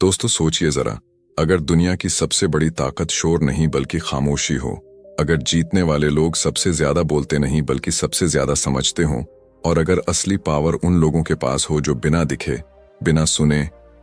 दोस्तों सोचिए जरा, अगर दुनिया की सबसे बड़ी ताकत शोर नहीं बल्कि खामोशी हो, अगर जीतने वाले लोग सबसे ज्यादा बोलते नहीं बल्कि सबसे ज्यादा समझते हों, और अगर असली पावर उन लोगों के पास हो जो बिना दिखे, बिना सुने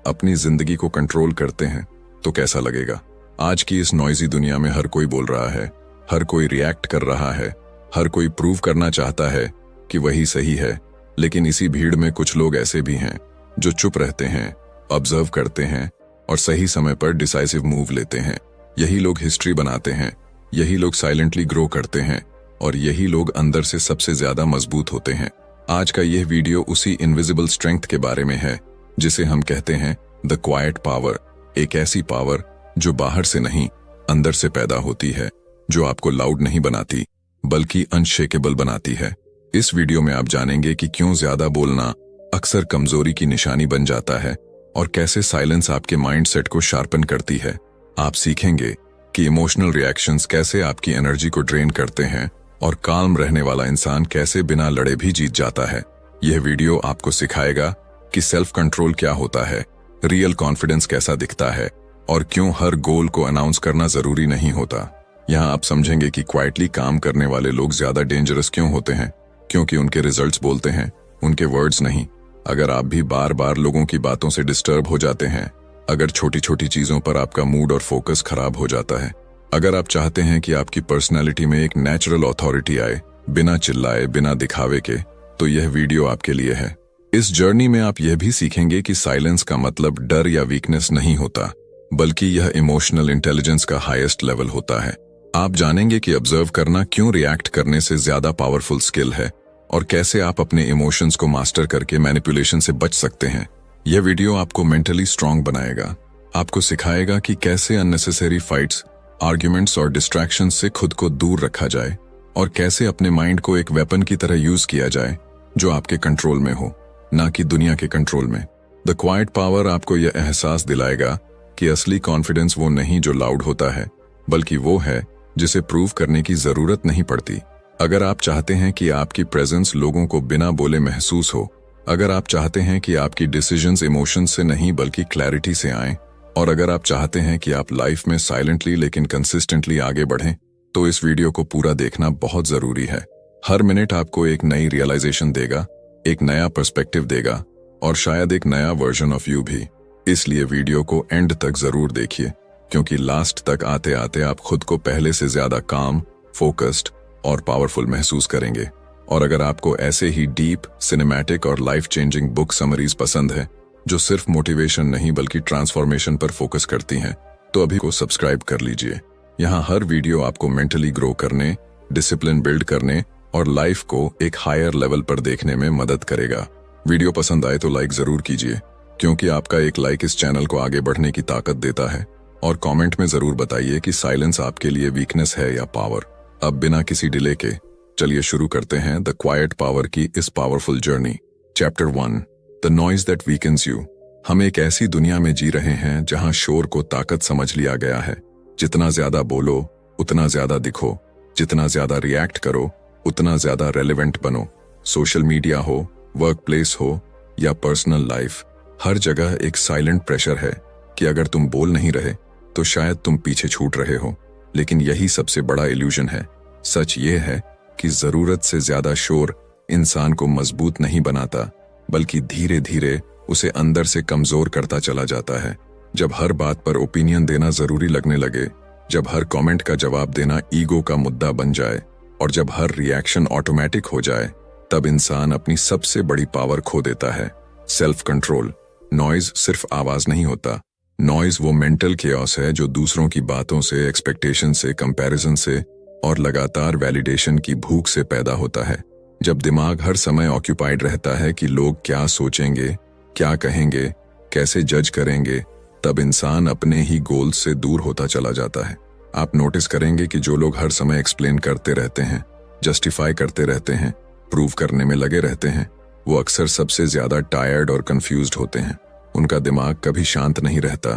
अपनी जिंदगी को कंट्रोल करते हैं, तो कैसा लगेगा। आज की इस नॉइजी दुनिया में हर कोई बोल रहा है, हर कोई रिएक्ट कर रहा है, हर कोई प्रूव करना चाहता है कि वही सही है। लेकिन इसी भीड़ में कुछ लोग ऐसे भी हैं जो चुप रहते हैं, ऑब्जर्व करते हैं और सही समय पर डिसाइसिव मूव लेते हैं। यही लोग हिस्ट्री बनाते हैं, यही लोग साइलेंटली ग्रो करते हैं और यही लोग अंदर से सबसे ज्यादा मजबूत होते हैं। आज का यह वीडियो उसी इनविजिबल स्ट्रेंथ के बारे में है जिसे हम कहते हैं द क्वाइट पावर। एक ऐसी पावर जो बाहर से नहीं, अंदर से पैदा होती है, जो आपको लाउड नहीं बनाती बल्कि अनशेकेबल बनाती है। इस वीडियो में आप जानेंगे कि क्यों ज्यादा बोलना अक्सर कमजोरी की निशानी बन जाता है और कैसे साइलेंस आपके माइंडसेट को शार्पन करती है। आप सीखेंगे कि इमोशनल रिएक्शंस कैसे आपकी एनर्जी को ड्रेन करते हैं और काम रहने वाला इंसान कैसे बिना लड़े भी जीत जाता है। यह वीडियो आपको सिखाएगा कि सेल्फ कंट्रोल क्या होता है, रियल कॉन्फिडेंस कैसा दिखता है और क्यों हर गोल को अनाउंस करना जरूरी नहीं होता। यहाँ आप समझेंगे कि क्वाइटली काम करने वाले लोग ज्यादा डेंजरस क्यों होते हैं, क्योंकि उनके रिजल्ट्स बोलते हैं, उनके वर्ड्स नहीं। अगर आप भी बार बार लोगों की बातों से डिस्टर्ब हो जाते हैं, अगर छोटी छोटी चीजों पर आपका मूड और फोकस खराब हो जाता है, अगर आप चाहते हैं कि आपकी पर्सनैलिटी में एक नेचुरल अथॉरिटी आए, बिना चिल्लाए, बिना दिखावे के, तो यह वीडियो आपके लिए है। इस जर्नी में आप यह भी सीखेंगे कि साइलेंस का मतलब डर या वीकनेस नहीं होता, बल्कि यह इमोशनल इंटेलिजेंस का हाईएस्ट लेवल होता है। आप जानेंगे कि ऑब्जर्व करना क्यों रिएक्ट करने से ज्यादा पावरफुल स्किल है और कैसे आप अपने इमोशंस को मास्टर करके मैनिपुलेशन से बच सकते हैं। यह वीडियो आपको मेंटली स्ट्रांग बनाएगा, आपको सिखाएगा कि कैसे अननेसेसरी फाइट्स, आर्ग्यूमेंट्स और डिस्ट्रैक्शंस से खुद को दूर रखा जाए और कैसे अपने माइंड को एक वेपन की तरह यूज किया जाए जो आपके कंट्रोल में हो, ना कि दुनिया के कंट्रोल में। द क्वाइट पावर आपको यह एहसास दिलाएगा कि असली कॉन्फिडेंस वो नहीं जो लाउड होता है, बल्कि वो है जिसे प्रूव करने की जरूरत नहीं पड़ती। अगर आप चाहते हैं कि आपकी प्रेजेंस लोगों को बिना बोले महसूस हो, अगर आप चाहते हैं कि आपकी डिसीजंस इमोशंस से नहीं बल्कि क्लैरिटी से आएं, और अगर आप चाहते हैं कि आप लाइफ में साइलेंटली लेकिन कंसिस्टेंटली आगे बढ़ें, तो इस वीडियो को पूरा देखना बहुत जरूरी है। हर मिनट आपको एक नई रियलाइजेशन देगा, एक नया पर्सपेक्टिव देगा और शायद एक नया वर्जन ऑफ यू भी। इसलिए वीडियो को एंड तक जरूर देखिए, क्योंकि लास्ट तक आते आते आप खुद को पहले से ज्यादा काम, फोकस्ड और पावरफुल महसूस करेंगे। और अगर आपको ऐसे ही डीप, सिनेमैटिक और लाइफ चेंजिंग बुक समरीज पसंद है जो सिर्फ मोटिवेशन नहीं बल्कि ट्रांसफॉर्मेशन पर फोकस करती हैं, तो अभी को सब्सक्राइब कर लीजिए। यहाँ हर वीडियो आपको मेंटली ग्रो करने, डिसिप्लिन बिल्ड करने और लाइफ को एक हायर लेवल पर देखने में मदद करेगा। वीडियो पसंद आए तो लाइक जरूर कीजिए, क्योंकि आपका एक लाइक इस चैनल को आगे बढ़ने की ताकत देता है। और कॉमेंट में जरूर बताइए कि साइलेंस आपके लिए वीकनेस है या पावर। अब बिना किसी डिले के चलिए शुरू करते हैं द क्वाइट पावर की इस powerful journey. Chapter 1, the noise that weakens you. हम एक ऐसी दुनिया में जी रहे हैं जहां शोर को ताकत समझ लिया गया है। जितना ज्यादा बोलो उतना ज्यादा दिखो, जितना ज्यादा रिएक्ट करो उतना ज्यादा रेलेवेंट बनो। सोशल मीडिया हो, वर्क प्लेस हो या पर्सनल लाइफ, हर जगह एक साइलेंट प्रेशर है कि अगर तुम बोल नहीं रहे तो शायद तुम पीछे छूट रहे हो। लेकिन यही सबसे बड़ा इल्यूजन है। सच ये है कि जरूरत से ज्यादा शोर इंसान को मजबूत नहीं बनाता, बल्कि धीरे धीरे उसे अंदर से कमजोर करता चला जाता है। जब हर बात पर ओपिनियन देना जरूरी लगने लगे, जब हर कमेंट का जवाब देना ईगो का मुद्दा बन जाए और जब हर रिएक्शन ऑटोमेटिक हो जाए, तब इंसान अपनी सबसे बड़ी पावर खो देता है, सेल्फ कंट्रोल। नॉइज सिर्फ आवाज नहीं होता, नॉइज वो मेंटल केओस है जो दूसरों की बातों से, एक्सपेक्टेशन से, कंपैरिजन से और लगातार वैलिडेशन की भूख से पैदा होता है। जब दिमाग हर समय ऑक्यूपाइड रहता है कि लोग क्या सोचेंगे, क्या कहेंगे, कैसे जज करेंगे, तब इंसान अपने ही गोल से दूर होता चला जाता है। आप नोटिस करेंगे कि जो लोग हर समय एक्सप्लेन करते रहते हैं, जस्टिफाई करते रहते हैं, प्रूव करने में लगे रहते हैं, वो अक्सर सबसे ज्यादा टायर्ड और कंफ्यूज्ड होते हैं। उनका दिमाग कभी शांत नहीं रहता,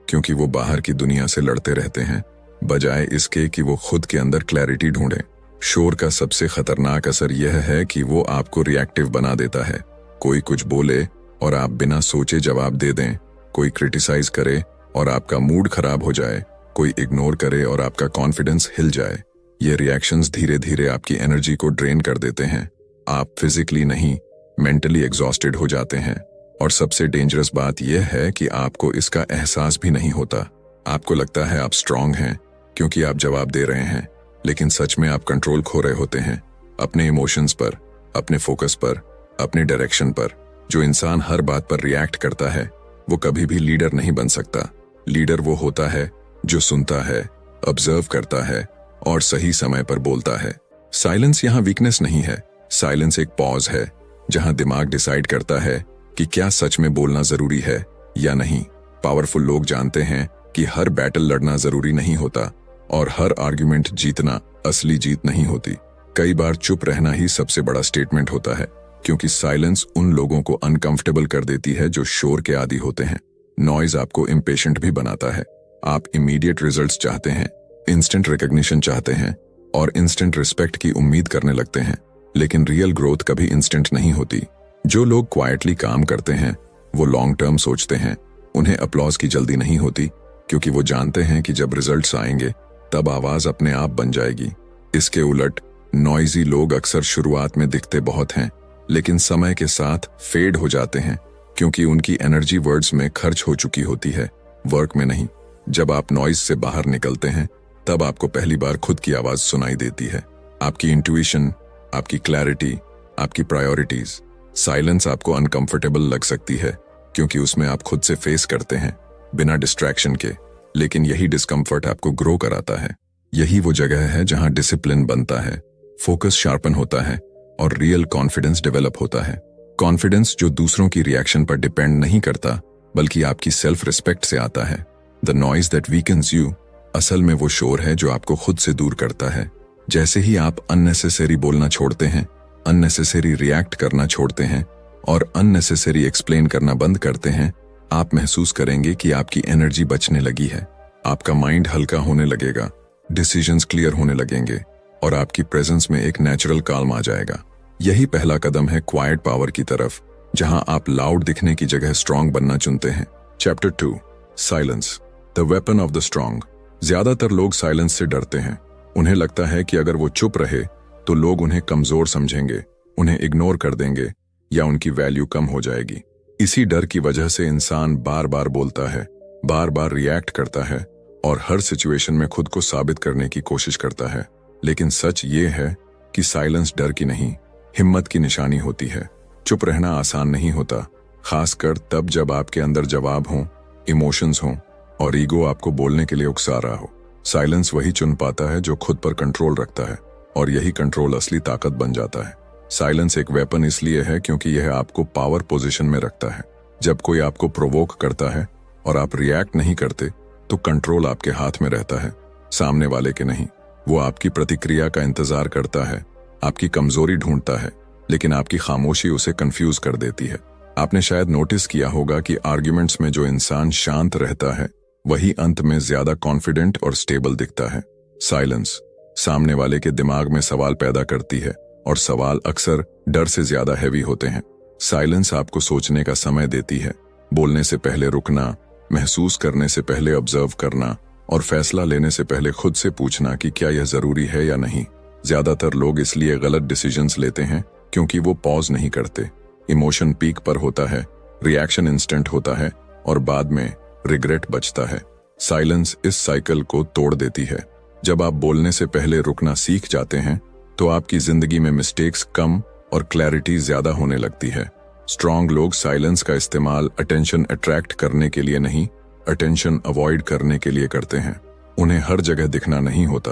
क्योंकि वो बाहर की दुनिया से लड़ते रहते हैं, बजाय इसके कि वो खुद के अंदर क्लैरिटी ढूंढें। शोर का सबसे खतरनाक असर यह है कि वो आपको रिएक्टिव बना देता है। कोई कुछ बोले और आप बिना सोचे जवाब दे दें, कोई क्रिटिसाइज करे और आपका मूड खराब हो जाए, कोई इग्नोर करे और आपका कॉन्फिडेंस हिल जाए। ये रिएक्शंस धीरे धीरे आपकी एनर्जी को ड्रेन कर देते हैं। आप फिजिकली नहीं, मेंटली एग्जॉस्टेड हो जाते हैं। और सबसे डेंजरस बात यह है कि आपको इसका एहसास भी नहीं होता। आपको लगता है आप स्ट्रांग हैं क्योंकि आप जवाब दे रहे हैं, लेकिन सच में आप कंट्रोल खो रहे होते हैं अपने इमोशंस पर, अपने फोकस पर, अपने डायरेक्शन पर। जो इंसान हर बात पर रिएक्ट करता है वो कभी भी लीडर नहीं बन सकता। लीडर वो होता है जो सुनता है, ऑब्जर्व करता है और सही समय पर बोलता है। साइलेंस यहाँ वीकनेस नहीं है, साइलेंस एक पॉज है जहां दिमाग डिसाइड करता है कि क्या सच में बोलना जरूरी है या नहीं। पावरफुल लोग जानते हैं कि हर बैटल लड़ना जरूरी नहीं होता और हर आर्ग्यूमेंट जीतना असली जीत नहीं होती। कई बार चुप रहना ही सबसे बड़ा स्टेटमेंट होता है, क्योंकि साइलेंस उन लोगों को अनकंफर्टेबल कर देती है जो शोर के आदी होते हैं। नॉइज आपको इम्पेशेंट भी बनाता है। आप इमीडिएट रिजल्ट्स चाहते हैं, इंस्टेंट रिकॉग्निशन चाहते हैं और इंस्टेंट रिस्पेक्ट की उम्मीद करने लगते हैं। लेकिन रियल ग्रोथ कभी इंस्टेंट नहीं होती। जो लोग क्वाइटली काम करते हैं वो लॉन्ग टर्म सोचते हैं। उन्हें अपलॉज की जल्दी नहीं होती, क्योंकि वो जानते हैं कि जब रिजल्ट्स आएंगे तब आवाज अपने आप बन जाएगी। इसके उलट नॉइजी लोग अक्सर शुरुआत में दिखते बहुत हैं, लेकिन समय के साथ फेड हो जाते हैं, क्योंकि उनकी एनर्जी वर्ड्स में खर्च हो चुकी होती है, वर्क में नहीं। जब आप नॉइज से बाहर निकलते हैं तब आपको पहली बार खुद की आवाज सुनाई देती है, आपकी इंट्यूशन, आपकी क्लैरिटी, आपकी प्रायोरिटीज। साइलेंस आपको अनकंफर्टेबल लग सकती है क्योंकि उसमें आप खुद से फेस करते हैं बिना डिस्ट्रैक्शन के, लेकिन यही डिस्कम्फर्ट आपको ग्रो कराता है। यही वो जगह है जहां डिसिप्लिन बनता है, फोकस शार्पन होता है और रियल कॉन्फिडेंस डेवलप होता है। कॉन्फिडेंस जो दूसरों की रिएक्शन पर डिपेंड नहीं करता बल्कि आपकी सेल्फ रिस्पेक्ट से आता है। The noise that weakens you असल में वो शोर है जो आपको खुद से दूर करता है। जैसे ही आप अननेसेसरी बोलना छोड़ते हैं, अननेसेसरी रिएक्ट करना छोड़ते हैं और अननेसेसरी एक्सप्लेन करना बंद करते हैं, आप महसूस करेंगे कि आपकी एनर्जी बचने लगी है। आपका माइंड हल्का होने लगेगा, डिसीजंस क्लियर होने लगेंगे और आपकी प्रेजेंस में एक नेचुरल काल्म आ जाएगा। यही पहला कदम है क्वाइट पावर की तरफ, जहां आप लाउड दिखने की जगह स्ट्रांग बनना चुनते हैं। Chapter 2, silence, the weapon of the strong. ज्यादातर लोग साइलेंस से डरते हैं। उन्हें लगता है कि अगर वो चुप रहे तो लोग उन्हें कमजोर समझेंगे, उन्हें इग्नोर कर देंगे या उनकी वैल्यू कम हो जाएगी। इसी डर की वजह से इंसान बार बार बोलता है, बार बार रिएक्ट करता है और हर सिचुएशन में खुद को साबित करने की कोशिश करता है। लेकिन सच ये है कि साइलेंस डर की नहीं, हिम्मत की निशानी होती है। चुप रहना आसान नहीं होता, खासकर तब जब आपके अंदर जवाब हों, इमोशंस हों और ईगो आपको बोलने के लिए उकसा रहा हो। साइलेंस वही चुन पाता है जो खुद पर कंट्रोल रखता है, और यही कंट्रोल असली ताकत बन जाता है। साइलेंस एक वेपन इसलिए है क्योंकि यह आपको पावर पोजीशन में रखता है। जब कोई आपको प्रोवोक करता है और आप रिएक्ट नहीं करते तो कंट्रोल आपके हाथ में रहता है, सामने वाले के नहीं। वो आपकी प्रतिक्रिया का इंतजार करता है, आपकी कमजोरी ढूंढता है, लेकिन आपकी खामोशी उसे कंफ्यूज कर देती है। आपने शायद नोटिस किया होगा कि आर्ग्यूमेंट्स में जो इंसान शांत रहता है वही अंत में ज्यादा कॉन्फिडेंट और स्टेबल दिखता है। साइलेंस सामने वाले के दिमाग में सवाल पैदा करती है और सवाल अक्सर डर से ज्यादा हैवी होते हैं। साइलेंस आपको सोचने का समय देती है, बोलने से पहले रुकना, महसूस करने से पहले ऑब्जर्व करना और फैसला लेने से पहले खुद से पूछना कि क्या यह जरूरी है या नहीं। ज्यादातर लोग इसलिए गलत डिसीजंस लेते हैं क्योंकि वो पॉज नहीं करते। इमोशन पीक पर होता है, रिएक्शन इंस्टेंट होता है और बाद में रिग्रेट बचता है। साइलेंस इस साइकिल को तोड़ देती है। जब आप बोलने से पहले रुकना सीख जाते हैं तो आपकी जिंदगी में मिस्टेक्स कम और क्लैरिटी ज्यादा होने लगती है। स्ट्रांग लोग साइलेंस का इस्तेमाल अटेंशन अट्रैक्ट करने के लिए नहीं, अटेंशन अवॉइड करने के लिए करते हैं। उन्हें हर जगह दिखना नहीं होता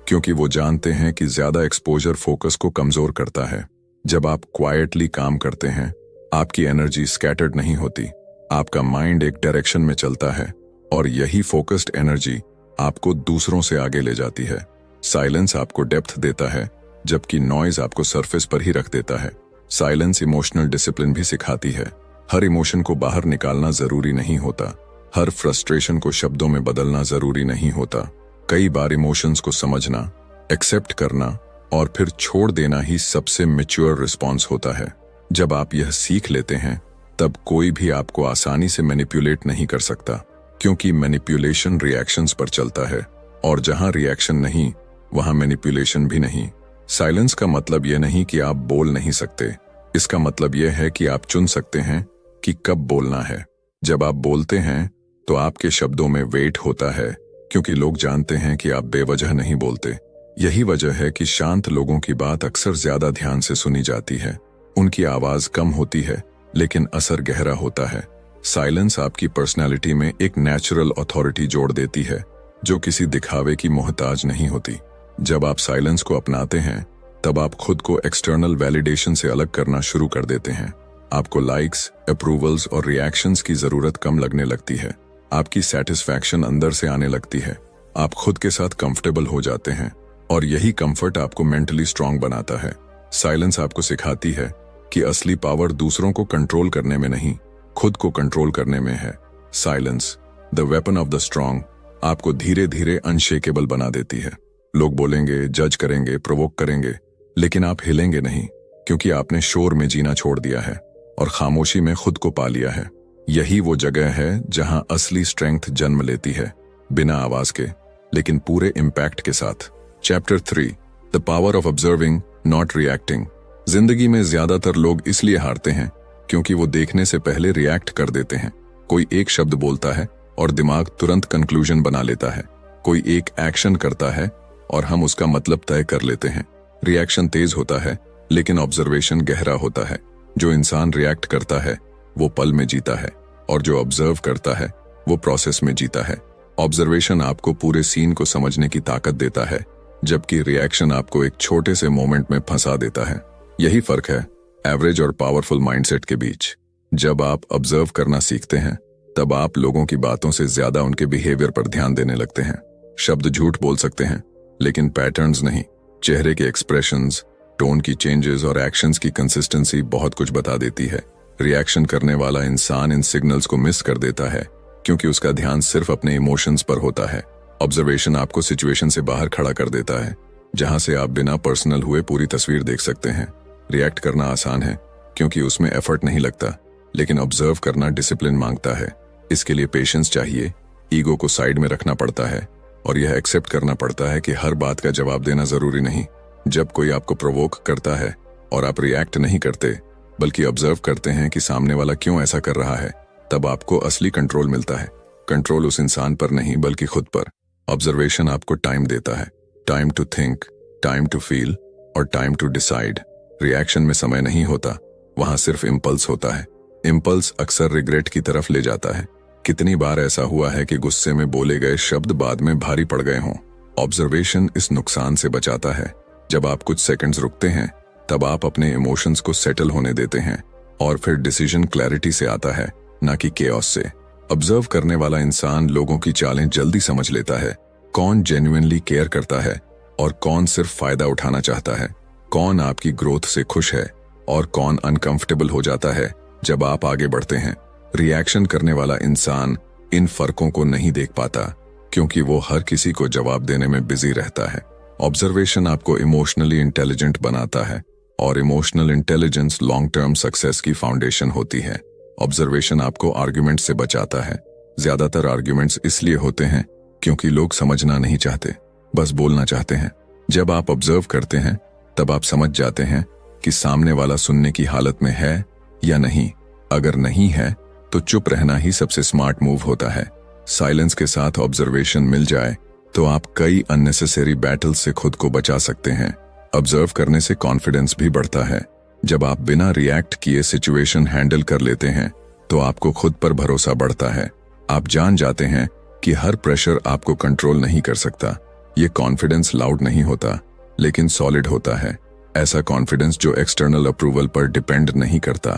क्योंकि वो जानते हैं कि ज्यादा एक्सपोजर फोकस को कमजोर करता है। जब आप क्वाइटली काम करते हैं, आपकी एनर्जी स्कैटर्ड नहीं होती, आपका माइंड एक डायरेक्शन में चलता है और यही फोकस्ड एनर्जी आपको दूसरों से आगे ले जाती है। साइलेंस आपको डेप्थ देता है जबकि नॉइज आपको सरफेस पर ही रख देता है। साइलेंस इमोशनल डिसिप्लिन भी सिखाती है। हर इमोशन को बाहर निकालना जरूरी नहीं होता, हर फ्रस्ट्रेशन को शब्दों में बदलना जरूरी नहीं होता। कई बार इमोशंस को समझना, एक्सेप्ट करना और फिर छोड़ देना ही सबसे मैच्योर रिस्पॉन्स होता है। जब आप यह सीख लेते हैं तब कोई भी आपको आसानी से मैनिपुलेट नहीं कर सकता, क्योंकि मैनिपुलेशन रिएक्शंस पर चलता है, और जहां रिएक्शन नहीं वहां मैनिपुलेशन भी नहीं। साइलेंस का मतलब यह नहीं कि आप बोल नहीं सकते, इसका मतलब यह है कि आप चुन सकते हैं कि कब बोलना है। जब आप बोलते हैं तो आपके शब्दों में वेट होता है, क्योंकि लोग जानते हैं कि आप बेवजह नहीं बोलते। यही वजह है कि शांत लोगों की बात अक्सर ज्यादा ध्यान से सुनी जाती है। उनकी आवाज कम होती है लेकिन असर गहरा होता है। साइलेंस आपकी पर्सनैलिटी में एक नेचुरल अथॉरिटी जोड़ देती है, जो किसी दिखावे की मोहताज नहीं होती। जब आप साइलेंस को अपनाते हैं तब आप खुद को एक्सटर्नल वैलिडेशन से अलग करना शुरू कर देते हैं। आपको लाइक्स, अप्रूवल्स और रिएक्शंस की जरूरत कम लगने लगती है। आपकी सेटिस्फैक्शन अंदर से आने लगती है। आप खुद के साथ कंफर्टेबल हो जाते हैं, और यही कंफर्ट आपको मेंटली स्ट्रांग बनाता है। साइलेंस आपको सिखाती है कि असली पावर दूसरों को कंट्रोल करने में नहीं, खुद को कंट्रोल करने में है। Silence, the weapon of the strong, आपको धीरे धीरे अनशेकेबल बना देती है। लोग बोलेंगे, जज करेंगे, प्रोवोक करेंगे, लेकिन आप हिलेंगे नहीं, क्योंकि आपने शोर में जीना छोड़ दिया है और खामोशी में खुद को पा लिया है। यही वो जगह है जहां असली स्ट्रेंथ जन्म लेती है, बिना आवाज के लेकिन पूरे इम्पैक्ट के साथ। Chapter 3, the power of observing not reacting. जिंदगी में ज्यादातर लोग इसलिए हारते हैं क्योंकि वो देखने से पहले रिएक्ट कर देते हैं। कोई एक शब्द बोलता है और दिमाग तुरंत कंक्लूजन बना लेता है। कोई एक एक्शन करता है और हम उसका मतलब तय कर लेते हैं। रिएक्शन तेज होता है लेकिन ऑब्जर्वेशन गहरा होता है। जो इंसान रिएक्ट करता है वो पल में जीता है, और जो ऑब्जर्व करता है वो प्रोसेस में जीता है। ऑब्जर्वेशन आपको पूरे सीन को समझने की ताकत देता है, जबकि रिएक्शन आपको एक छोटे से मोमेंट में फंसा देता है। यही फर्क है एवरेज और पावरफुल माइंडसेट के बीच। जब आप ऑब्जर्व करना सीखते हैं तब आप लोगों की बातों से ज्यादा उनके बिहेवियर पर ध्यान देने लगते हैं। शब्द झूठ बोल सकते हैं लेकिन पैटर्न्स नहीं। चेहरे के एक्सप्रेशंस, टोन की चेंजेस और एक्शंस की कंसिस्टेंसी बहुत कुछ बता देती है। रिएक्शन करने वाला इंसान इन सिग्नल्स को मिस कर देता है क्योंकि उसका ध्यान सिर्फ अपने इमोशंस पर होता है। ऑब्जर्वेशन आपको सिचुएशन से बाहर खड़ा कर देता है, जहां से आप बिना पर्सनल हुए पूरी तस्वीर देख सकते हैं। रिएक्ट करना आसान है क्योंकि उसमें एफर्ट नहीं लगता, लेकिन ऑब्जर्व करना डिसिप्लिन मांगता है। इसके लिए पेशेंस चाहिए, ईगो को साइड में रखना पड़ता है, और यह एक्सेप्ट करना पड़ता है कि हर बात का जवाब देना जरूरी नहीं। जब कोई आपको प्रोवोक करता है और आप रिएक्ट नहीं करते बल्कि ऑब्जर्व करते हैं कि सामने वाला क्यों ऐसा कर रहा है, तब आपको असली कंट्रोल मिलता है। कंट्रोल उस इंसान पर नहीं बल्कि खुद पर। ऑब्जर्वेशन आपको टाइम देता है, time to think, time to feel और टाइम टू डिसाइड। रिएक्शन में समय नहीं होता, वहां सिर्फ इम्पल्स होता है। इम्पल्स अक्सर रिग्रेट की तरफ ले जाता है। कितनी बार ऐसा हुआ है कि गुस्से में बोले गए शब्द बाद में भारी पड़ गए हों। ऑब्जर्वेशन इस नुकसान से बचाता है। जब आप कुछ सेकंड्स रुकते हैं तब आप अपने इमोशंस को सेटल होने देते हैं, और फिर डिसीजन क्लैरिटी से आता है, ना कि केओस से। ऑब्जर्व करने वाला इंसान लोगों की चालें जल्दी समझ लेता है। कौन जेन्युइनली केयर करता है और कौन सिर्फ फायदा उठाना चाहता है। कौन आपकी ग्रोथ से खुश है और कौन अनकंफर्टेबल हो जाता है जब आप आगे बढ़ते हैं। रिएक्शन करने वाला इंसान इन फर्कों को नहीं देख पाता क्योंकि वो हर किसी को जवाब देने में बिजी रहता है। ऑब्जर्वेशन आपको इमोशनली इंटेलिजेंट बनाता है, और emotional intelligence long term success की फाउंडेशन होती है। ऑब्जर्वेशन आपको आर्ग्यूमेंट से बचाता है। ज्यादातर आर्ग्यूमेंट्स इसलिए होते हैं क्योंकि लोग समझना नहीं चाहते, बस बोलना चाहते हैं। जब आप ऑब्जर्व करते हैं तब आप समझ जाते हैं कि सामने वाला सुनने की हालत में है या नहीं। अगर नहीं है तो चुप रहना ही सबसे स्मार्ट मूव होता है। साइलेंस के साथ ऑब्जर्वेशन मिल जाए तो आप कई अननेसेसरी बैटल से खुद को बचा सकते हैं। ऑब्जर्व करने से कॉन्फिडेंस भी बढ़ता है। जब आप बिना रिएक्ट किए सिचुएशन हैंडल कर लेते हैं तो आपको खुद पर भरोसा बढ़ता है। आप जान जाते हैं कि हर प्रेशर आपको कंट्रोल नहीं कर सकता। ये कॉन्फिडेंस लाउड नहीं होता लेकिन सॉलिड होता है। ऐसा कॉन्फिडेंस जो एक्सटर्नल अप्रूवल पर डिपेंड नहीं करता।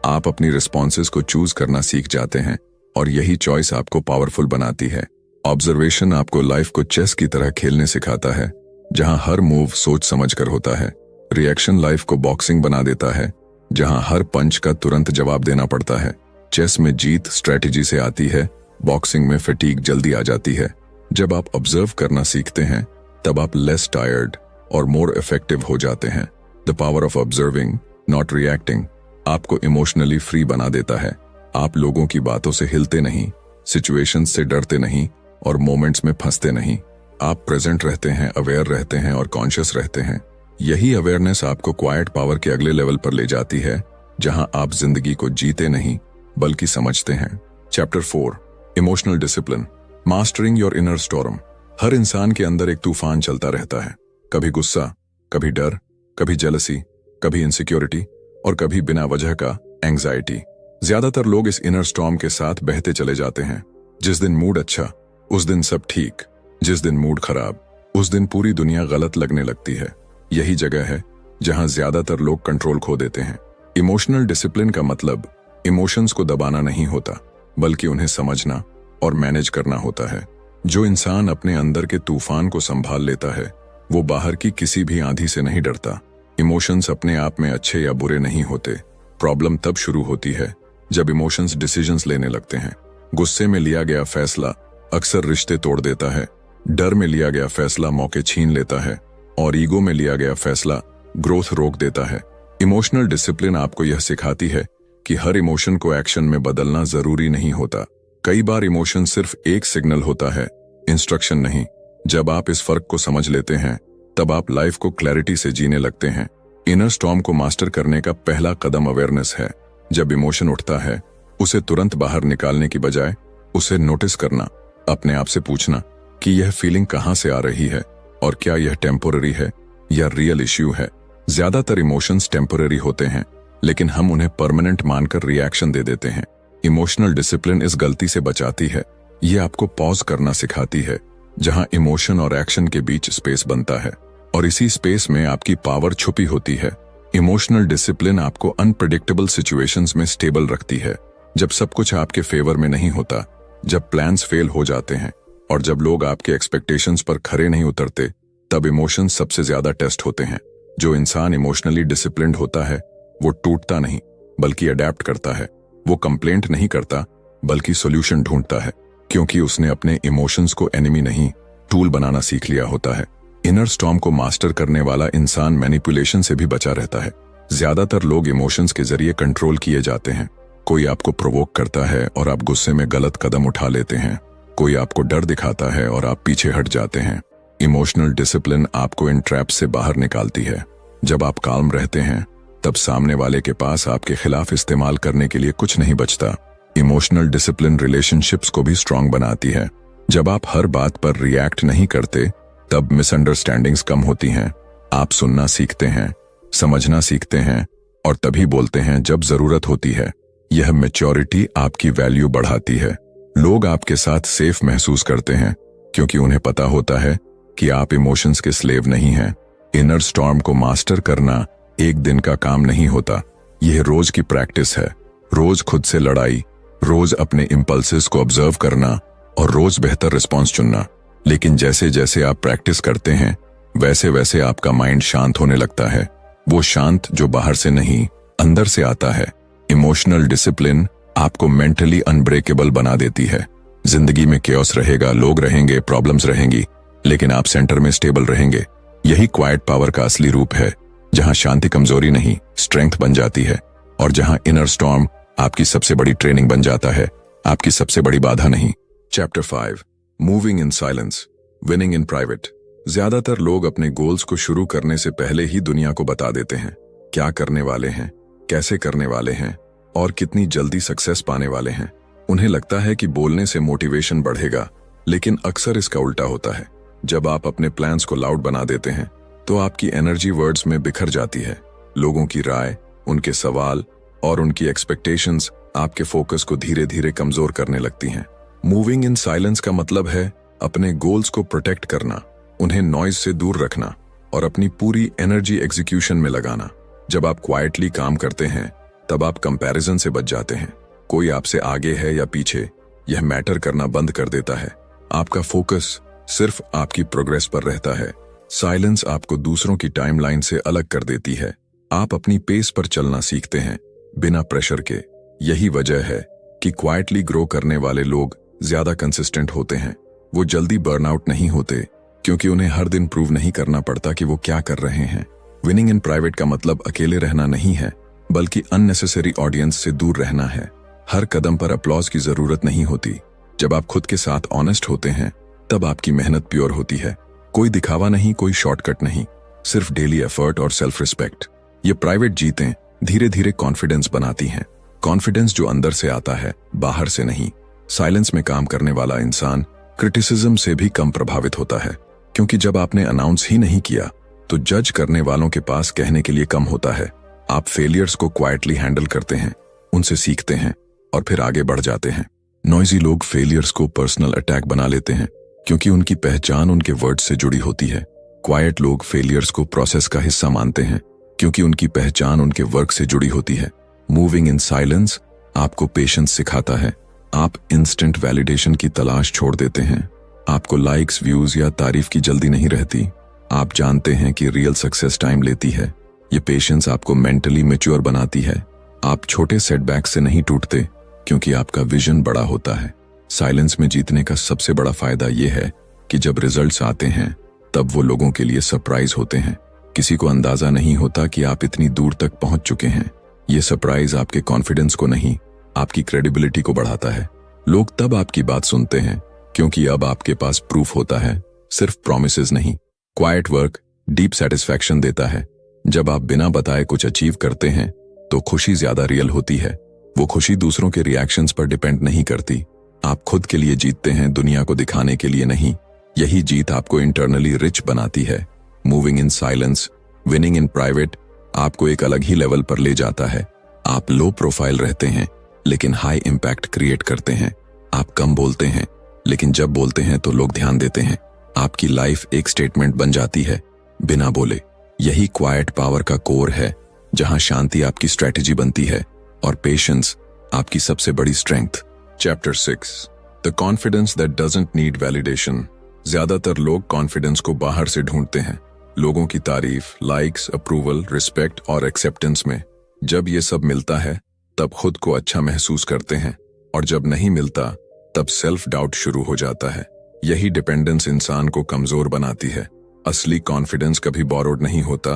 आप अपनी रिस्पॉन्सेज को चूज करना सीख जाते हैं, और यही चॉइस आपको पावरफुल बनाती है। ऑब्जर्वेशन आपको लाइफ को चेस की तरह खेलने सिखाता है, जहां हर मूव सोच समझकर होता है। रिएक्शन लाइफ को बॉक्सिंग बना देता है, जहां हर पंच का तुरंत जवाब देना पड़ता है। चेस में जीत स्ट्रेटेजी से आती है, बॉक्सिंग में फटीग जल्दी आ जाती है। जब आप ऑब्जर्व करना सीखते हैं तब आप लेस टायर्ड और मोर इफेक्टिव हो जाते हैं। The power of observing not reacting. आपको इमोशनली फ्री बना देता है। आप लोगों की बातों से हिलते नहीं, सिचुएशंस से डरते नहीं और मोमेंट्स में फंसते नहीं। आप प्रेजेंट रहते हैं, अवेयर रहते हैं और कॉन्शियस रहते हैं। यही अवेयरनेस आपको क्वाइट पावर के अगले लेवल पर ले जाती है, जहां आप जिंदगी को जीते नहीं बल्कि समझते हैं। Chapter 4, emotional discipline, mastering your inner storm. हर इंसान के अंदर एक तूफान चलता रहता है, कभी गुस्सा, कभी डर, कभी जेलसी, कभी इनसिक्योरिटी और कभी बिना वजह का एंग्जाइटी। ज्यादातर लोग इस इनर स्टॉर्म के साथ बहते चले जाते हैं। जिस दिन मूड अच्छा, उस दिन सब ठीक। जिस दिन मूड खराब, उस दिन पूरी दुनिया गलत लगने लगती है। यही जगह है जहां ज्यादातर लोग कंट्रोल खो देते हैं। इमोशनल डिसिप्लिन का मतलब इमोशंस को दबाना नहीं होता, बल्कि उन्हें समझना और मैनेज करना होता है। जो इंसान अपने अंदर के तूफान को संभाल लेता है, वो बाहर की किसी भी आंधी से नहीं डरता। इमोशंस अपने आप में अच्छे या बुरे नहीं होते। प्रॉब्लम तब शुरू होती है जब इमोशंस डिसीजंस लेने लगते हैं। गुस्से में लिया गया फैसला अक्सर रिश्ते तोड़ देता है, डर में लिया गया फैसला मौके छीन लेता है और ईगो में लिया गया फैसला ग्रोथ रोक देता है। इमोशनल डिसिप्लिन आपको यह सिखाती है कि हर इमोशन को एक्शन में बदलना जरूरी नहीं होता। कई बार इमोशन सिर्फ एक सिग्नल होता है, इंस्ट्रक्शन नहीं। जब आप इस फर्क को समझ लेते हैं, तब आप लाइफ को क्लैरिटी से जीने लगते हैं। इनर स्टॉर्म को मास्टर करने का पहला कदम अवेयरनेस है। जब इमोशन उठता है, उसे तुरंत बाहर निकालने की बजाय उसे नोटिस करना, अपने आप से पूछना कि यह फीलिंग कहां से आ रही है और क्या यह टेम्पोररी है या रियल इश्यू है। ज्यादातर इमोशंस टेम्पोररी होते हैं, लेकिन हम उन्हें परमानेंट मानकर रिएक्शन दे देते हैं। इमोशनल डिसिप्लिन इस गलती से बचाती है। ये आपको पॉज करना सिखाती है, जहां इमोशन और एक्शन के बीच स्पेस बनता है और इसी स्पेस में आपकी पावर छुपी होती है। इमोशनल डिसिप्लिन आपको अनप्रेडिक्टेबल सिचुएशंस में स्टेबल रखती है। जब सब कुछ आपके फेवर में नहीं होता, जब प्लान्स फेल हो जाते हैं और जब लोग आपके एक्सपेक्टेशंस पर खरे नहीं उतरते, तब इमोशंस सबसे ज्यादा टेस्ट होते हैं। जो इंसान इमोशनली डिसिप्लिन्ड होता है, वो टूटता नहीं बल्कि अडेप्ट करता है। वो कंप्लेंट नहीं करता बल्कि सॉल्यूशन ढूंढता है, क्योंकि उसने अपने इमोशंस को एनिमी नहीं, टूल बनाना सीख लिया होता है। इनर स्टॉर्म को मास्टर करने वाला इंसान मैनिपुलेशन से भी बचा रहता है। ज्यादातर लोग इमोशंस के जरिए कंट्रोल किए जाते हैं। कोई आपको प्रोवोक करता है और आप गुस्से में गलत कदम उठा लेते हैं। कोई आपको डर दिखाता है और आप पीछे हट जाते हैं। इमोशनल डिसिप्लिन आपको इन ट्रैप से बाहर निकालती है। जब आप काल्म रहते हैं, तब सामने वाले के पास आपके खिलाफ इस्तेमाल करने के लिए कुछ नहीं बचता। इमोशनल डिसिप्लिन रिलेशनशिप्स को भी स्ट्रांग बनाती है। जब आप हर बात पर रिएक्ट नहीं करते, तब मिसअंडरस्टैंडिंग्स कम होती हैं। आप सुनना सीखते हैं, समझना सीखते हैं और तभी बोलते हैं जब जरूरत होती है। यह मैच्योरिटी आपकी वैल्यू बढ़ाती है। लोग आपके साथ सेफ महसूस करते हैं, क्योंकि उन्हें पता होता है कि आप इमोशंस के स्लेव नहीं हैं। इनर स्टॉर्म को मास्टर करना एक दिन का काम नहीं होता। यह रोज की प्रैक्टिस है। रोज खुद से लड़ाई, रोज अपने इंपल्सेस को ऑब्जर्व करना और रोज बेहतर रिस्पॉन्स चुनना। लेकिन जैसे जैसे आप प्रैक्टिस करते हैं, वैसे वैसे आपका माइंड शांत होने लगता है। वो शांत जो बाहर से नहीं, अंदर से आता है। इमोशनल डिसिप्लिन आपको मेंटली अनब्रेकेबल बना देती है। जिंदगी में केओस रहेगा, लोग रहेंगे, प्रॉब्लम्स रहेंगी, लेकिन आप सेंटर में स्टेबल रहेंगे। यही क्वाइट पावर का असली रूप है, जहां शांति कमजोरी नहीं, स्ट्रेंथ बन जाती है और जहां इनर स्टॉर्म आपकी सबसे बड़ी ट्रेनिंग बन जाता है, आपकी सबसे बड़ी बाधा नहीं। Chapter 5, moving in silence, winning in private. ज्यादातर लोग अपने गोल्स को शुरू करने से पहले ही दुनिया को बता देते हैं क्या करने वाले हैं, कैसे करने वाले हैं और कितनी जल्दी सक्सेस पाने वाले हैं। उन्हें लगता है कि बोलने से मोटिवेशन बढ़ेगा, लेकिन अक्सर इसका उल्टा होता है। जब आप अपने प्लान्स को लाउड बना देते हैं, तो आपकी एनर्जी वर्ड्स में बिखर जाती है। लोगों की राय, उनके सवाल और उनकी एक्सपेक्टेशंस आपके फोकस को धीरे धीरे कमजोर करने लगती हैं। मूविंग इन साइलेंस का मतलब है अपने गोल्स को प्रोटेक्ट करना, उन्हें नॉइज से दूर रखना और अपनी पूरी एनर्जी एग्जीक्यूशन में लगाना। जब आप क्वाइटली काम करते हैं, तब आप कंपैरिजन से बच जाते हैं। कोई आपसे आगे है या पीछे, यह मैटर करना बंद कर देता है। आपका फोकस सिर्फ आपकी प्रोग्रेस पर रहता है। साइलेंस आपको दूसरों की टाइमलाइन से अलग कर देती है। आप अपनी पेस पर चलना सीखते हैं, बिना प्रेशर के। यही वजह है कि क्वाइटली ग्रो करने वाले लोग ज्यादा कंसिस्टेंट होते हैं। वो जल्दी बर्नआउट नहीं होते, क्योंकि उन्हें हर दिन प्रूव नहीं करना पड़ता कि वो क्या कर रहे हैं। विनिंग इन प्राइवेट का मतलब अकेले रहना नहीं है, बल्कि अननेसेसरी ऑडियंस से दूर रहना है। हर कदम पर अप्लॉज की जरूरत नहीं होती। जब आप खुद के साथ ऑनेस्ट होते हैं तब आपकी मेहनत प्योर होती है। कोई दिखावा नहीं, कोई शॉर्टकट नहीं, सिर्फ डेली एफर्ट और सेल्फ रिस्पेक्ट। ये प्राइवेट जीतें धीरे धीरे कॉन्फिडेंस बनाती हैं। कॉन्फिडेंस जो अंदर से आता है, बाहर से नहीं। साइलेंस में काम करने वाला इंसान क्रिटिसिज्म से भी कम प्रभावित होता है, क्योंकि जब आपने अनाउंस ही नहीं किया तो जज करने वालों के पास कहने के लिए कम होता है। आप फेलियर्स को क्वाइटली हैंडल करते हैं, उनसे सीखते हैं और फिर आगे बढ़ जाते हैं। नॉइजी लोग फेलियर्स को पर्सनल अटैक बना लेते हैं, क्योंकि उनकी पहचान उनके वर्ड से जुड़ी होती है। क्वाइट लोग फेलियर्स को प्रोसेस का हिस्सा मानते हैं, क्योंकि उनकी पहचान उनके वर्क से जुड़ी होती है। मूविंग इन साइलेंस आपको पेशेंस सिखाता है। आप इंस्टेंट वैलिडेशन की तलाश छोड़ देते हैं। आपको लाइक्स, व्यूज या तारीफ की जल्दी नहीं रहती। आप जानते हैं कि रियल सक्सेस टाइम लेती है। ये पेशेंस आपको मेंटली मैच्योर बनाती है। आप छोटे सेटबैक से नहीं टूटते, क्योंकि आपका विजन बड़ा होता है। साइलेंस में जीतने का सबसे बड़ा फायदा यह है कि जब रिजल्ट्स आते हैं तब वो लोगों के लिए सरप्राइज होते हैं। किसी को अंदाजा नहीं होता कि आप इतनी दूर तक पहुंच चुके हैं। ये सरप्राइज आपके कॉन्फिडेंस को नहीं, आपकी क्रेडिबिलिटी को बढ़ाता है। लोग तब आपकी बात सुनते हैं क्योंकि अब आपके पास प्रूफ होता है, सिर्फ प्रॉमिसेस नहीं। क्वाइट वर्क डीप सेटिस्फैक्शन देता है। जब आप बिना बताए कुछ अचीव करते हैं तो खुशी ज्यादा रियल होती है। वो खुशी दूसरों के रिएक्शंस पर डिपेंड नहीं करती। आप खुद के लिए जीतते हैं, दुनिया को दिखाने के लिए नहीं। यही जीत आपको इंटरनली रिच बनाती है। Moving in silence, winning in private आपको एक अलग ही लेवल पर ले जाता है। आप लो प्रोफाइल रहते हैं लेकिन हाई इम्पैक्ट क्रिएट करते हैं। आप कम बोलते हैं लेकिन जब बोलते हैं तो लोग ध्यान देते हैं। आपकी लाइफ एक स्टेटमेंट बन जाती है बिना बोले। यही क्वाइट पावर का कोर है, जहां शांति आपकी स्ट्रेटेजी बनती है और पेशेंस आपकी सबसे बड़ी strength. Chapter 6, the confidence that doesn't need validation. ज्यादातर लोग कॉन्फिडेंस को बाहर से ढूंढते हैं, लोगों की तारीफ, लाइक्स, अप्रूवल, रिस्पेक्ट और एक्सेप्टेंस में। जब ये सब मिलता है तब खुद को अच्छा महसूस करते हैं, और जब नहीं मिलता तब सेल्फ डाउट शुरू हो जाता है। यही डिपेंडेंस इंसान को कमजोर बनाती है। असली कॉन्फिडेंस कभी बोरोड नहीं होता,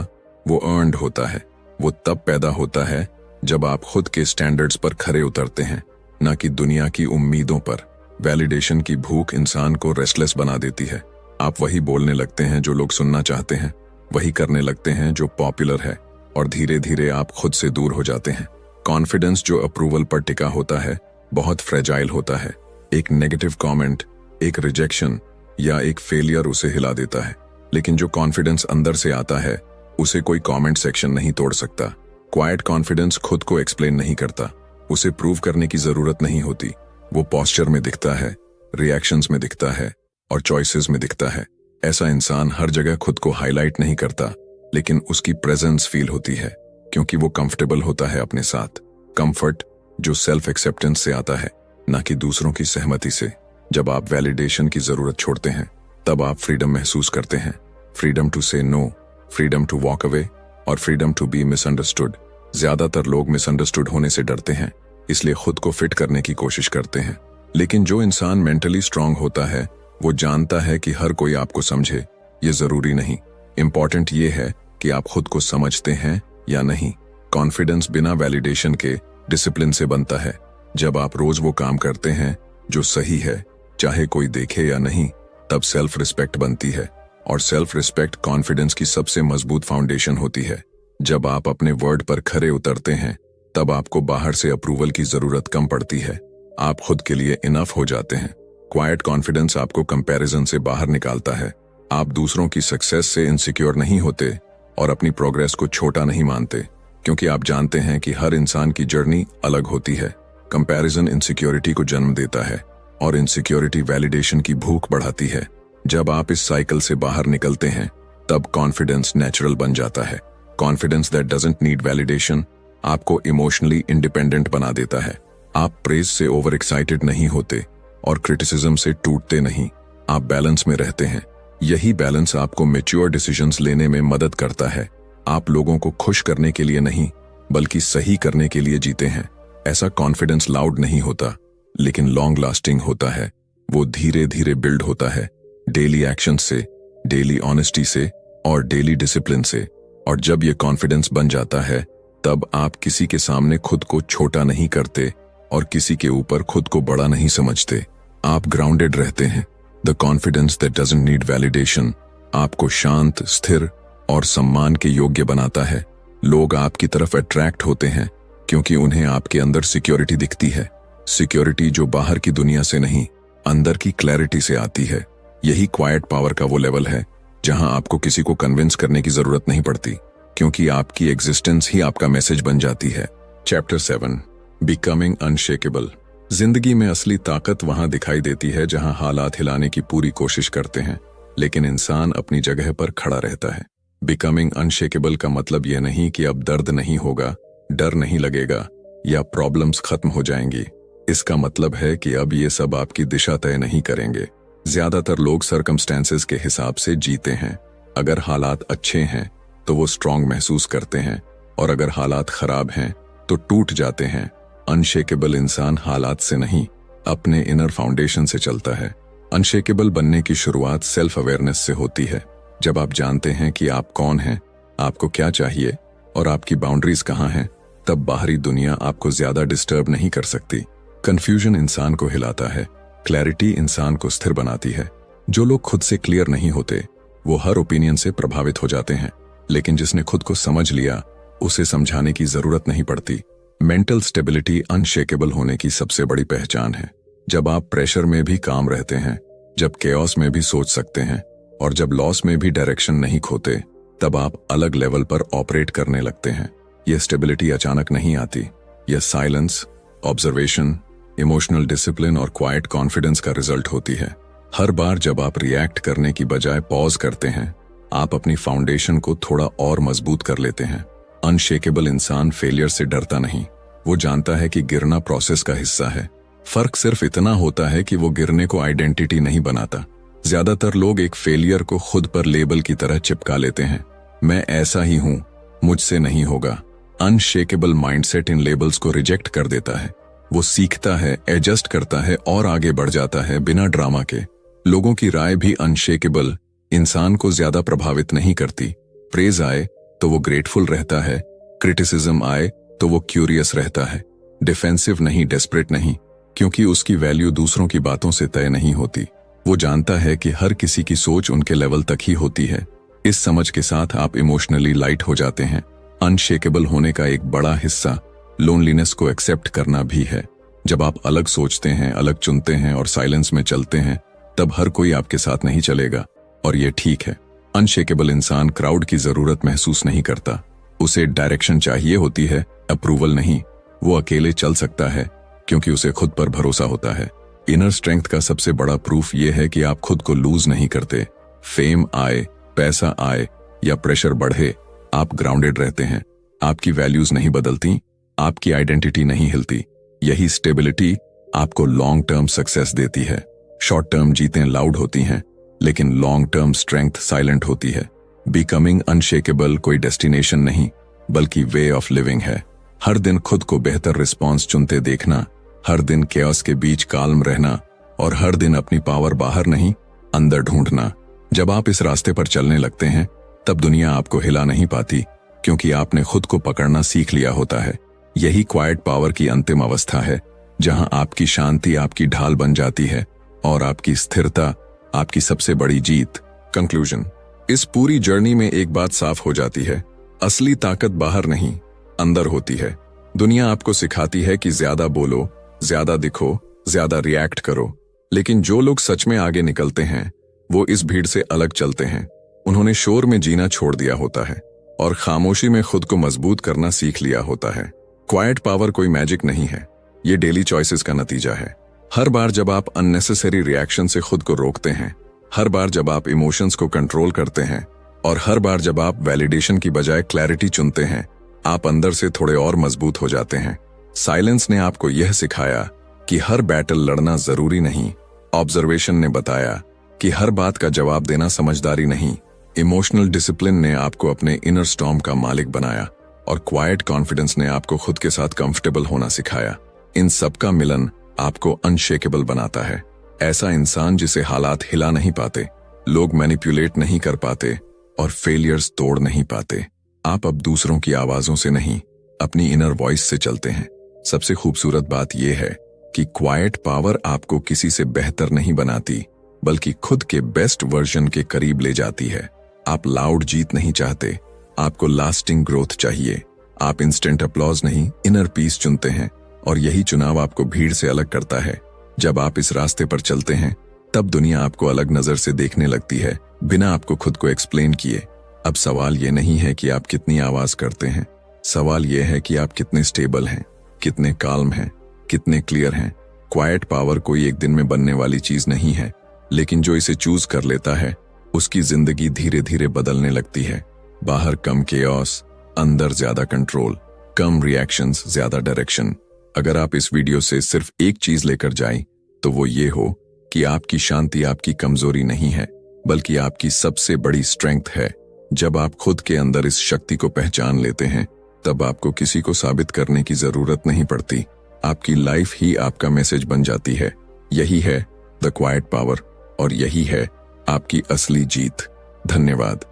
वो अर्न्ड होता है। वो तब पैदा होता है जब आप खुद के स्टैंडर्ड्स पर खरे उतरते हैं, न कि दुनिया की उम्मीदों पर। वैलिडेशन की भूख इंसान को रेस्टलेस बना देती है। आप वही बोलने लगते हैं जो लोग सुनना चाहते हैं, वही करने लगते हैं जो पॉपुलर है, और धीरे धीरे आप खुद से दूर हो जाते हैं। कॉन्फिडेंस जो अप्रूवल पर टिका होता है बहुत फ्रेजाइल होता है। एक नेगेटिव कमेंट, एक रिजेक्शन या एक फेलियर उसे हिला देता है, लेकिन जो कॉन्फिडेंस अंदर से आता है उसे कोई कमेंट सेक्शन नहीं तोड़ सकता। क्वाइट कॉन्फिडेंस खुद को एक्सप्लेन नहीं करता, उसे प्रूव करने की जरूरत नहीं होती। वो पोस्चर में दिखता है, रिएक्शंस में दिखता है और चॉइसेस में दिखता है। ऐसा इंसान हर जगह खुद को हाईलाइट नहीं करता, लेकिन उसकी प्रेजेंस फील होती है, क्योंकि वो कंफर्टेबल होता है अपने साथ। कंफर्ट जो सेल्फ एक्सेप्टेंस से आता है, ना कि दूसरों की सहमति से। जब आप वैलिडेशन की जरूरत छोड़ते हैं तब आप फ्रीडम महसूस करते हैं। Freedom to say no, freedom to walk away और फ्रीडम टू बी मिसअंडरस्टूड। ज्यादातर लोग मिसअंडरस्टूड होने से डरते हैं, इसलिए खुद को फिट करने की कोशिश करते हैं। लेकिन जो इंसान मेंटली स्ट्रांग होता है वो जानता है कि हर कोई आपको समझे ये जरूरी नहीं। इंपॉर्टेंट ये है कि आप खुद को समझते हैं या नहीं। कॉन्फिडेंस बिना वैलिडेशन के डिसिप्लिन से बनता है। जब आप रोज वो काम करते हैं जो सही है, चाहे कोई देखे या नहीं, तब सेल्फ रिस्पेक्ट बनती है, और सेल्फ रिस्पेक्ट कॉन्फिडेंस की सबसे मजबूत फाउंडेशन होती है। जब आप अपने वर्ड पर खरे उतरते हैं तब आपको बाहर से अप्रूवल की जरूरत कम पड़ती है। आप खुद के लिए इनफ हो जाते हैं। क्वाइट कॉन्फिडेंस आपको कंपैरिजन से बाहर निकालता है। आप दूसरों की सक्सेस से इनसिक्योर नहीं होते और अपनी प्रोग्रेस को छोटा नहीं मानते, क्योंकि आप जानते हैं कि हर इंसान की जर्नी अलग होती है। कंपैरिजन इनसिक्योरिटी को जन्म देता है और इनसिक्योरिटी वैलिडेशन की भूख बढ़ाती है। जब आप इस साइकिल से बाहर निकलते हैं तब कॉन्फिडेंस नेचुरल बन जाता है। Confidence that doesn't need validation आपको इमोशनली इंडिपेंडेंट बना देता है। आप प्रेज से ओवर एक्साइटेड नहीं होते और क्रिटिसिज्म से टूटते नहीं। आप बैलेंस में रहते हैं। यही बैलेंस आपको मैच्योर डिसीजंस लेने में मदद करता है। आप लोगों को खुश करने के लिए नहीं, बल्कि सही करने के लिए जीते हैं। ऐसा कॉन्फिडेंस लाउड नहीं होता, लेकिन लॉन्ग लास्टिंग होता है। वो धीरे धीरे बिल्ड होता है, डेली एक्शन से, डेली ऑनेस्टी से और डेली डिसिप्लिन से। और जब ये कॉन्फिडेंस बन जाता है तब आप किसी के सामने खुद को छोटा नहीं करते और किसी के ऊपर खुद को बड़ा नहीं समझते। आप ग्राउंडेड रहते हैं। The confidence that doesn't need validation आपको शांत, स्थिर और सम्मान के योग्य बनाता है। लोग आपकी तरफ अट्रैक्ट होते हैं क्योंकि उन्हें आपके अंदर सिक्योरिटी दिखती है। सिक्योरिटी जो बाहर की दुनिया से नहीं, अंदर की क्लैरिटी से आती है। यही क्वाइट पावर का वो लेवल है जहां आपको किसी को कन्विंस करने की जरूरत नहीं पड़ती, क्योंकि आपकी एग्जिस्टेंस ही आपका मैसेज बन जाती है। Chapter 7 becoming unshakeable. जिंदगी में असली ताकत वहां दिखाई देती है जहां हालात हिलाने की पूरी कोशिश करते हैं, लेकिन इंसान अपनी जगह पर खड़ा रहता है। बिकमिंग अनशेकेबल का मतलब यह नहीं कि अब दर्द नहीं होगा, डर नहीं लगेगा या प्रॉब्लम्स खत्म हो जाएंगी। इसका मतलब है कि अब ये सब आपकी दिशा तय नहीं करेंगे। ज्यादातर लोग सर्कमस्टेंसेस के हिसाब से जीते हैं। अगर हालात अच्छे हैं तो वो स्ट्रांग महसूस करते हैं, और अगर हालात खराब हैं तो टूट जाते हैं। अनशेकेबल इंसान हालात से नहीं, अपने इनर फाउंडेशन से चलता है। अनशेकेबल बनने की शुरुआत सेल्फ अवेयरनेस से होती है। जब आप जानते हैं कि आप कौन हैं, आपको क्या चाहिए और आपकी बाउंड्रीज कहाँ हैं, तब बाहरी दुनिया आपको ज्यादा डिस्टर्ब नहीं कर सकती। कंफ्यूजन इंसान को हिलाता है, क्लैरिटी इंसान को स्थिर बनाती है। जो लोग खुद से क्लियर नहीं होते वो हर ओपिनियन से प्रभावित हो जाते हैं, लेकिन जिसने खुद को समझ लिया उसे समझाने की जरूरत नहीं पड़ती। मेंटल स्टेबिलिटी अनशेकेबल होने की सबसे बड़ी पहचान है। जब आप प्रेशर में भी काम रहते हैं, जब केओस में भी सोच सकते हैं और जब लॉस में भी डायरेक्शन नहीं खोते, तब आप अलग लेवल पर ऑपरेट करने लगते हैं। यह स्टेबिलिटी अचानक नहीं आती। यह साइलेंस, ऑब्जर्वेशन, इमोशनल डिसिप्लिन और क्वाइट कॉन्फिडेंस का रिजल्ट होती है। हर बार जब आप रिएक्ट करने की बजाय पॉज करते हैं, आप अपनी फाउंडेशन को थोड़ा और मजबूत कर लेते हैं। अनशेकेबल इंसान फेलियर से डरता नहीं, वो जानता है कि गिरना प्रोसेस का हिस्सा है। फर्क सिर्फ इतना होता है कि वो गिरने को आइडेंटिटी नहीं बनाता। ज्यादातर लोग एक फेलियर को खुद पर लेबल की तरह चिपका लेते हैं। मैं ऐसा ही हूं, मुझसे नहीं होगा। अनशेकेबल माइंडसेट इन लेबल्स को रिजेक्ट कर देता है। वो सीखता है, एडजस्ट करता है और आगे बढ़ जाता है बिना ड्रामा के। लोगों की राय भी अनशेकेबल इंसान को ज्यादा प्रभावित नहीं करती। प्रेज आए तो वो ग्रेटफुल रहता है, क्रिटिसिज्म आए तो वो क्यूरियस रहता है। डिफेंसिव नहीं, डेस्परेट नहीं, क्योंकि उसकी वैल्यू दूसरों की बातों से तय नहीं होती। वो जानता है कि हर किसी की सोच उनके लेवल तक ही होती है। इस समझ के साथ आप इमोशनली लाइट हो जाते हैं। अनशेकेबल होने का एक बड़ा हिस्सा लोनलीनेस को एक्सेप्ट करना भी है। जब आप अलग सोचते हैं, अलग चुनते हैं और साइलेंस में चलते हैं, तब हर कोई आपके साथ नहीं चलेगा, और ये ठीक है। अनशेकेबल इंसान क्राउड की जरूरत महसूस नहीं करता। उसे डायरेक्शन चाहिए होती है, अप्रूवल नहीं। वो अकेले चल सकता है क्योंकि उसे खुद पर भरोसा होता है। इनर स्ट्रेंथ का सबसे बड़ा प्रूफ ये है कि आप खुद को लूज नहीं करते। फेम आए, पैसा आए या प्रेशर बढ़े, आप ग्राउंडेड रहते हैं। आपकी वैल्यूज नहीं बदलती, आपकी आइडेंटिटी नहीं हिलती। यही स्टेबिलिटी आपको लॉन्ग टर्म सक्सेस देती है। शॉर्ट टर्म जीतें लाउड होती हैं, लेकिन लॉन्ग टर्म स्ट्रेंथ साइलेंट होती है। बिकमिंग अनशेकेबल कोई डेस्टिनेशन नहीं, बल्कि वे ऑफ लिविंग है। हर दिन खुद को बेहतर रिस्पॉन्स चुनते देखना, हर दिन केओस के बीच काल्म रहना और हर दिन अपनी पावर बाहर नहीं, अंदर ढूंढना। जब आप इस रास्ते पर चलने लगते हैं, तब दुनिया आपको हिला नहीं पाती, क्योंकि आपने खुद को पकड़ना सीख लिया होता है। यही क्वाइट पावर की अंतिम अवस्था है, जहां आपकी शांति आपकी ढाल बन जाती है और आपकी स्थिरता आपकी सबसे बड़ी जीत। कंक्लूजन। इस पूरी जर्नी में एक बात साफ हो जाती है, असली ताकत बाहर नहीं, अंदर होती है। दुनिया आपको सिखाती है कि ज्यादा बोलो, ज्यादा दिखो, ज्यादा रिएक्ट करो, लेकिन जो लोग सच में आगे निकलते हैं वो इस भीड़ से अलग चलते हैं। उन्होंने शोर में जीना छोड़ दिया होता है और खामोशी में खुद को मजबूत करना सीख लिया होता है। क्वाइट पावर कोई मैजिक नहीं है, ये डेली चॉइसेस का नतीजा है। हर बार जब आप अननेसेसरी रिएक्शन से खुद को रोकते हैं, हर बार जब आप इमोशंस को कंट्रोल करते हैं और हर बार जब आप वैलिडेशन की बजाय क्लैरिटी चुनते हैं, आप अंदर से थोड़े और मजबूत हो जाते हैं। साइलेंस ने आपको यह सिखाया कि हर बैटल लड़ना जरूरी नहीं। ऑब्जर्वेशन ने बताया कि हर बात का जवाब देना समझदारी नहीं। इमोशनल डिसिप्लिन ने आपको अपने इनर स्टॉर्म का मालिक बनाया और क्वाइट कॉन्फिडेंस ने आपको खुद के साथ कंफर्टेबल होना सिखाया। इन सब का मिलन आपको अनशेकेबल बनाता है। ऐसा इंसान जिसे हालात हिला नहीं पाते, लोग मैनिपुलेट नहीं कर पाते और फेलियर्स तोड़ नहीं पाते। आप अब दूसरों की आवाजों से नहीं, अपनी इनर वॉइस से चलते हैं। सबसे खूबसूरत बात यह है कि क्वाइट पावर आपको किसी से बेहतर नहीं बनाती, बल्कि खुद के बेस्ट वर्जन के करीब ले जाती है। आप लाउड जीत नहीं चाहते, आपको लास्टिंग ग्रोथ चाहिए। आप इंस्टेंट अप्लॉज नहीं, इनर पीस चुनते हैं, और यही चुनाव आपको भीड़ से अलग करता है। जब आप इस रास्ते पर चलते हैं, तब दुनिया आपको अलग नजर से देखने लगती है, बिना आपको खुद को एक्सप्लेन किए। अब सवाल ये नहीं है कि आप कितनी आवाज करते हैं, सवाल यह है कि आप कितने स्टेबल हैं, कितने काल्म हैं, कितने क्लियर हैं। क्वाइट पावर कोई एक दिन में बनने वाली चीज नहीं है, लेकिन जो इसे चूज कर लेता है, उसकी जिंदगी धीरे धीरे बदलने लगती है। बाहर कम केओस, अंदर ज्यादा कंट्रोल, कम रिएक्शंस, ज्यादा डायरेक्शन। अगर आप इस वीडियो से सिर्फ एक चीज लेकर जाएं, तो वो ये हो कि आपकी शांति आपकी कमजोरी नहीं है, बल्कि आपकी सबसे बड़ी स्ट्रेंथ है। जब आप खुद के अंदर इस शक्ति को पहचान लेते हैं, तब आपको किसी को साबित करने की जरूरत नहीं पड़ती। आपकी लाइफ ही आपका मैसेज बन जाती है। यही है द क्वाइट पावर, और यही है आपकी असली जीत। धन्यवाद।